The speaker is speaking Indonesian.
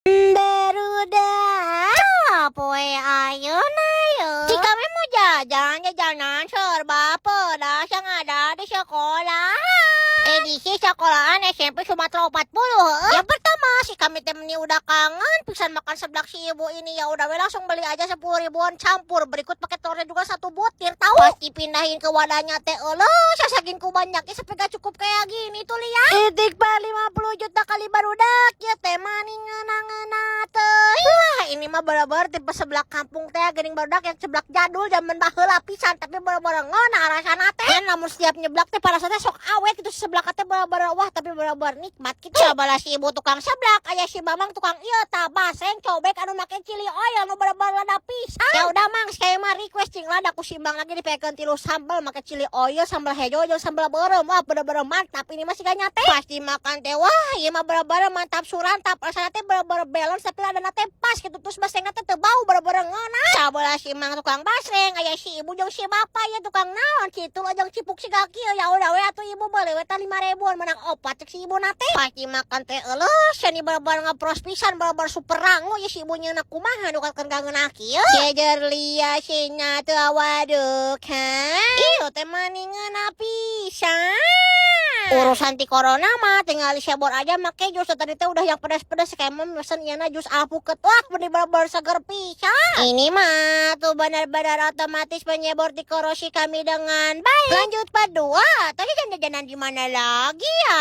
Berudah, poe ayo na yo. Si kami mau jajan serba pedas yang ada di sekolah. Edisi sekolahan SMP Sumatera 40. Yang pertama, si kami temani udah kangen pisan makan seblak si ibu ini. Ya udah we langsung beli aja 10 ribuan campur. Berikut pakai telurnya juga 1 butir tahu. Pas dipindahin ke wadahnya teh sasakin ku banyaknya sampai gak cukup kayak gini tuh lihat. Itik pa 50 juta kali barudak ya teh maning ngena teh. Wah, ini mah bener-bener tipe seblak kampung teh geuning barudak yang seblak jadul zaman baheula pisan tapi bener-bener ngena rasana teh. Dan namun setiap nyeblak teh pada saatnya sok awet gitu seblak teh bener-bener wah tapi bener-bener nikmat gitu. Coba si ibu tukang seblak aya si Mamang tukang ieu tah baseng cobek anu make cili oil nu bener-bener lada pisan. Ya udah Mang, saya mah request cing lada ku simbang lagi dipekeun 3 sambal make cili oil, sambal hejo jeung sambal beureum. Wah bener-bener mantap ini masih gak nyate. Pas dimakan teh wah ieu mah bener-bener mantap surantap. Rasana teh bener-bener balance tapi ladana teh pas gitu terus basengna teh teu bau bener-bener ngeuna. Sabelah si Mang tukang baseng aya si ibu jeung si bapak ya tukang naon kitu jeung cipuk si kaki ya udah we atuh ibu beli we 5.000-an menang opat cek si ibu nate. Pas dimakan teh euleus cenah bener-bener ngapros pisan bener-bener super rangu ya si ibunya na kumaha nu kan gangeuna kieu. Jejer lia cenah teu waduh kan. Ieu teh maningeuna pisan. Urusan ti corona mah tinggal disebor aja make jus tadi teh udah yang pedas-pedas kayak mah mesen ieu jus alpukat wah bener-bener seger pisan. Ini mah tuh benar-benar otomatis penyebor di korosi kami dengan baik. Lanjut kedua, tadi jajan-jajanan di mana lagi ya?